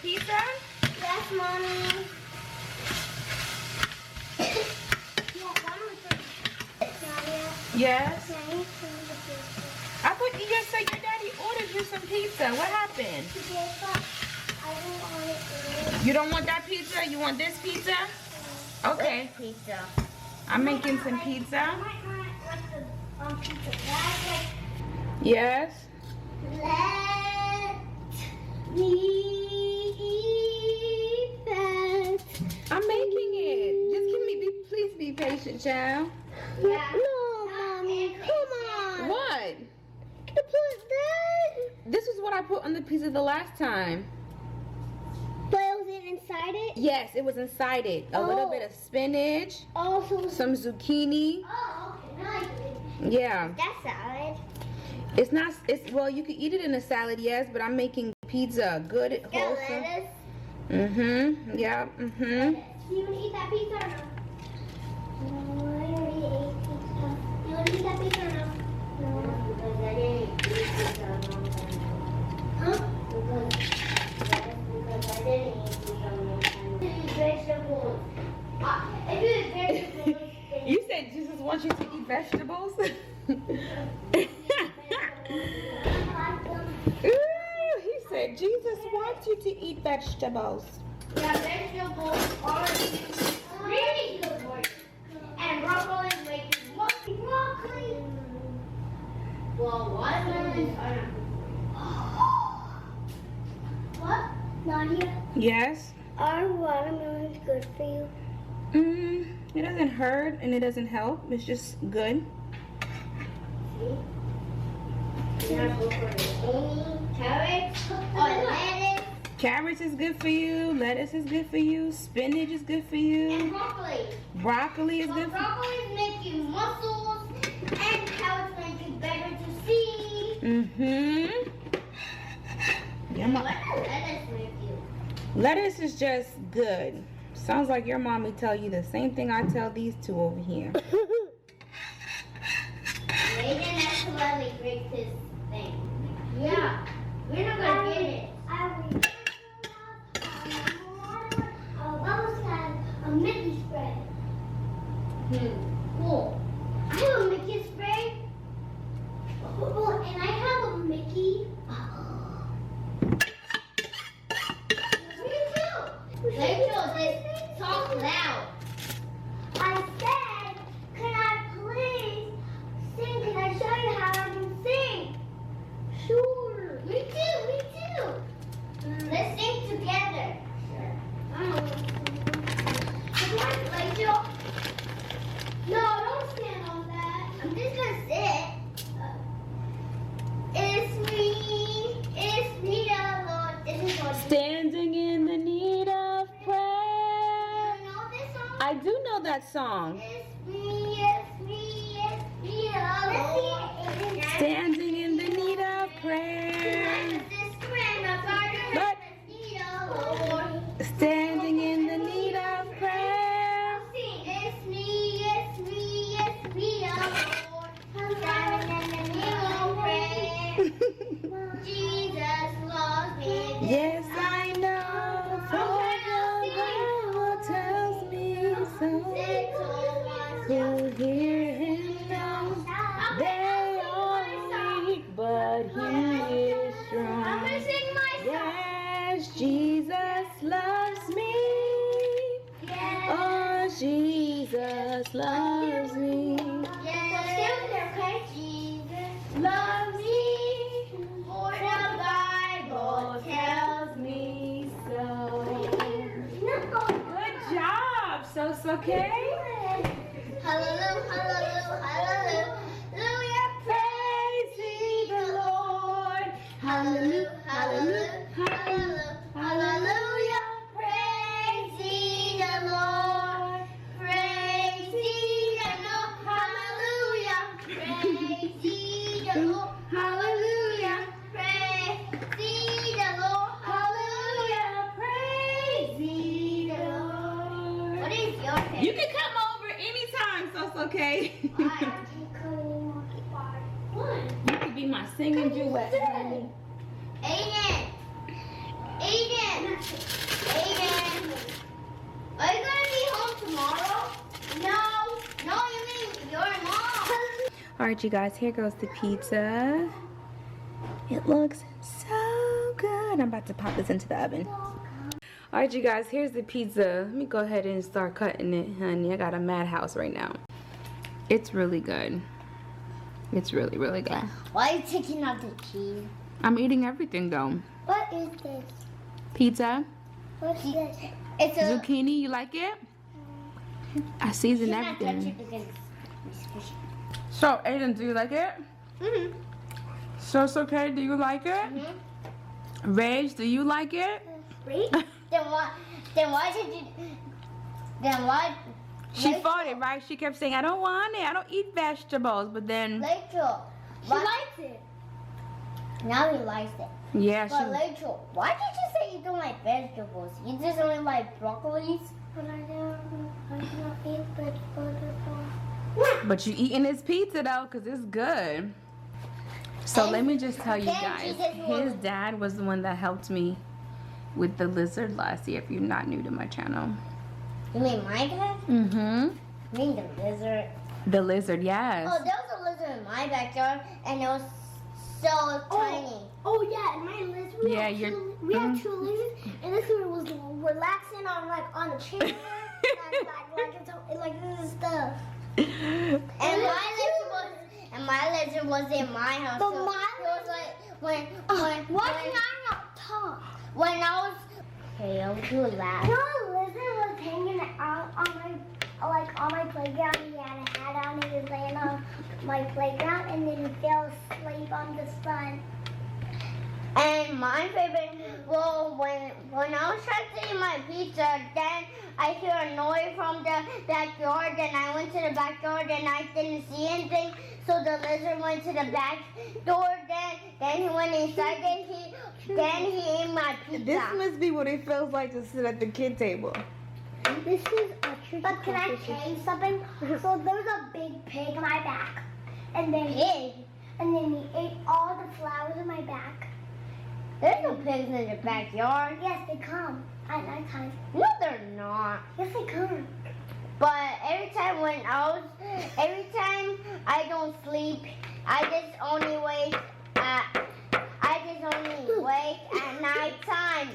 pizza? Yes, Mommy. Yes. I thought you just said your daddy ordered you some pizza. What happened? You don't want that pizza? You want this pizza? Okay. Pizza. I'm making some pizza. I might not like the pizza. Yes. Let me eat that. I'm making it. Just give me, please be patient, child. Yeah. No, Mommy, come on. What? You put that? This is what I put on the pizza the last time. But it wasn't inside it? Yes, it was inside it. A little bit of spinach, some zucchini. Oh, okay. Now I get it. Yeah. That's salad. It's not, well, you can eat it in a salad, yes, but I'm making pizza. Good, wholesome. Lettuce. Mm-hmm. Yeah. Mm-hmm. You want to eat that pizza or no? No, I already ate pizza. You want to eat that pizza or no? No, because I didn't eat pizza a long time ago. Huh? Because I didn't eat pizza a long time ago. This is vegetables. If it's vegetables, You said Jesus wants you to eat vegetables? Ooh, he said Jesus wants you to eat vegetables. yeah, vegetables are really good for you. And broccoli makes you broccoli. Well, watermelons are not good. What? Nadia? Yes? Are watermelons good for you? It doesn't hurt and it doesn't help. It's just good. See? You're not good for any carrots or lettuce. Carrots is good for you. Lettuce is good for you. Spinach is good for you. And broccoli. Broccoli is So good for you. broccoli make you muscles, and carrots make you better to see. Yum. What does lettuce make you? Lettuce is just good. Sounds like your mommy tell you the same thing I tell these two over here. Aiden actually breaks his thing. Yeah, we're not gonna get it. Bubbles has a Mickey spray. Cool. I have a Mickey spray. Oh, and I have a Mickey. Me too. Rachel, they talk loud. I said, can I please sing? Can I show you how I can sing? Sure. Me too. Let's sing together. Sure. Come on, Rachel. No, don't stand on that. I'm just gonna sit. It's me, the Lord. This is what. Standing in the need of Do prayer. you know this song? I do know that song. It's me, the Lord. Standing in the need of prayer. But standing in the need of prayer. It's me, the Lord. Standing in the need of prayer. Jesus loves me. Yes, I know. For your Bible tells me so. Who hear him know they are weak, but he is I'm strong. gonna sing my song. Yes, Jesus loves me. Oh, Jesus loves me. Jesus loves me, for the Bible tells me so. Good job, okay? Hallelujah, hallelujah, hallelujah. Praise ye the Lord. Hallelujah, hallelujah, hallelujah, Hallelujah, praise ye the Lord. Praise ye the Lord. Hallelujah, praise ye the Lord. Hallelujah, praise ye the Lord. Hallelujah, praise ye the Lord. What is your favorite? You can come over anytime, so it's okay. You could be my singing duet, honey. Aiden! Aiden! Aiden, are you gonna be home tomorrow? No, you mean your mom. Alright, you guys, here goes the pizza. It looks so good. I'm about to pop this into the oven. Alright, you guys, here's the pizza. Let me go ahead and start cutting it, honey. I got a madhouse right now. It's really good. It's really, really good. Why are you taking out the cheese? I'm eating everything, though. What is this? Pizza. What's this? It's a Zucchini, you like it? I seasoned everything. So, Aiden, do you like it? Mm-hmm. So it's okay, do you like it? Mm-hmm. Rage, do you like it? Wait. Then why did you? Then why? She fought it, right? She kept saying, I don't want it. I don't eat vegetables. But then... Rachel. She likes it. Now he likes it. Yeah, but Rachel, why did you say you don't like vegetables? You just only like broccolis? But I don't eat vegetables. But you eating this pizza, though, because it's good. So let me just tell you guys. His dad was the one that helped me with the lizard last year, if you're not new to my channel. You mean my dad? Mm-hmm. You mean the lizard? The lizard, yes. Oh, there was a lizard in my backyard, and it was so tiny. Oh yeah, in my lizard. We had two lizards, and this one was relaxing on a chair, and like this and stuff. And my lizard was in my house. But so mine was like when I not talk? When I was okay, I'll do that. No, lizard was hanging out on my playground. He had a hat on. He was laying on my playground, and then he fell asleep on the sun. And my favorite, well, when I was trying to eat my pizza, then I hear a noise from the backyard, and I went to the backyard, and I didn't see anything, so the lizard went to the back door, then he went inside, then he ate my pizza. This must be what it feels like to sit at the kid table. This is a tricky. But can I tell you something? So there's a big pig in my back, and then he ate all the flowers in my back. There's no pigs in your backyard. Yes, they come at nighttime. No, they're not. Yes, they come. But every time I don't sleep, I just only wake at nighttime.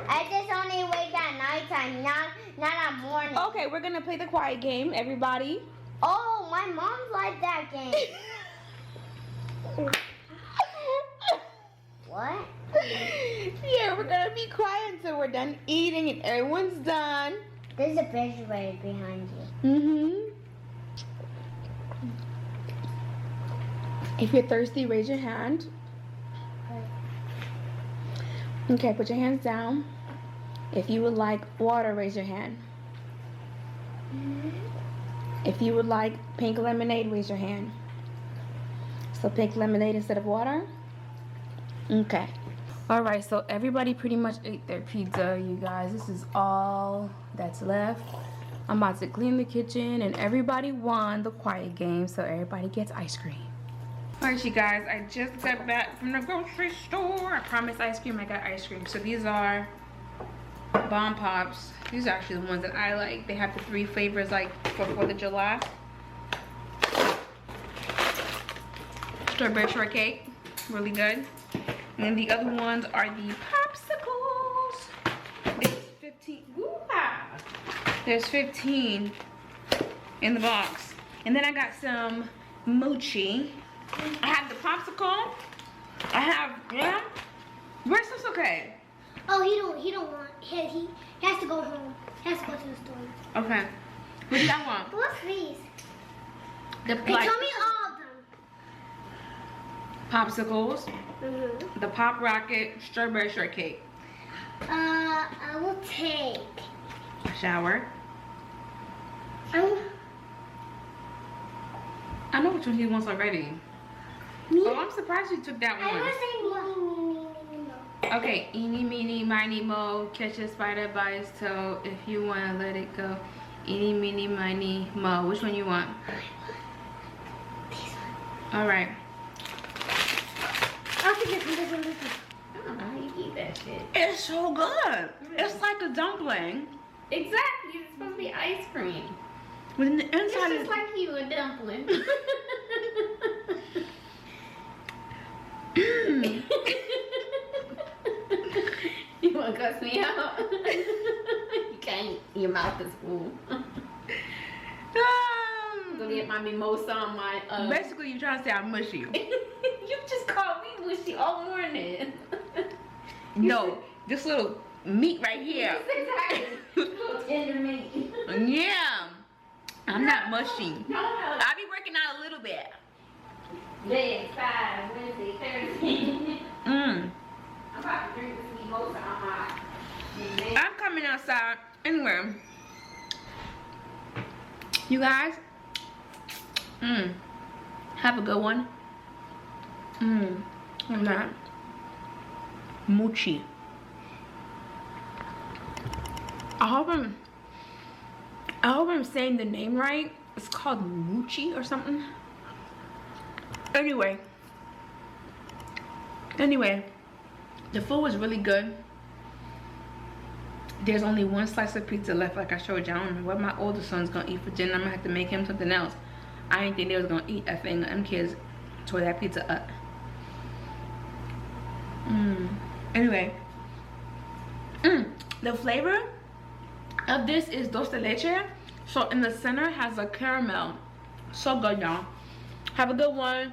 I just only wake at nighttime, not at morning. Okay, we're going to play the quiet game, everybody. Oh, my mom liked that game. What? Yeah, we're gonna be quiet until we're done eating and everyone's done. There's a refrigerator behind you. Mm-hmm. If you're thirsty, raise your hand. Okay, put your hands down. If you would like water, raise your hand. If you would like pink lemonade, raise your hand. So pink lemonade instead of water? Okay. Alright, so everybody pretty much ate their pizza, you guys. This is all that's left. I'm about to clean the kitchen, and everybody won the quiet game, so everybody gets ice cream. Alright, you guys, I just got back from the grocery store. I promised ice cream, I got ice cream. So these are Bomb Pops. These are actually the ones that I like. They have the 3 flavors like for 4th of July. Strawberry shortcake, really good. And then the other ones are the popsicles. There's 15. Woo-ha! There's 15 in the box. And then I got some mochi. I have the popsicle. I have, yeah. Where's this okay? Oh, he don't want. He has to go home. He has to go to the store. Okay. What do I want? What's these? The Hey, tell me all of them. Popsicles. Mm-hmm. The Pop Rocket strawberry shortcake. I will take A shower. I know which one he wants already. Me? Oh, I'm surprised you took that I one. want to say me. Okay, eeny, meeny, miny, mo, catch a spider by its toe. If you want to let it go, eeny, meeny, miny, mo. Which one you want? This one. All right. I'll take this one. Oh, you keep that shit. It's so good. It's like a dumpling. Exactly. It's supposed to be ice cream. When the inside It's is just like you, a dumpling. You want to cuss me out? You can't. Your mouth is full. Gonna get my mimosa on my. Basically, you're trying to say I'm mushy. You just called me mushy all morning. No, this little meat right here. Little tender meat. Yeah, I'm not mushy. No. I be working out a little bit. Day 5, Wednesday, Thursday. I'm about to drink this mimosa on my. I'm coming outside anyway. You guys, have a good one. I'm not mochi. I hope I'm saying the name right. It's called mochi or something. Anyway, the food was really good. There's only one slice of pizza left, like I showed you. I don't know what my older son's gonna eat for dinner. I'm gonna have to make him something else. I didn't think they was gonna eat a thing. Them kids tore that pizza up. Anyway, the flavor of this is dulce de leche. So in the center has a caramel. So good, y'all. Have a good one.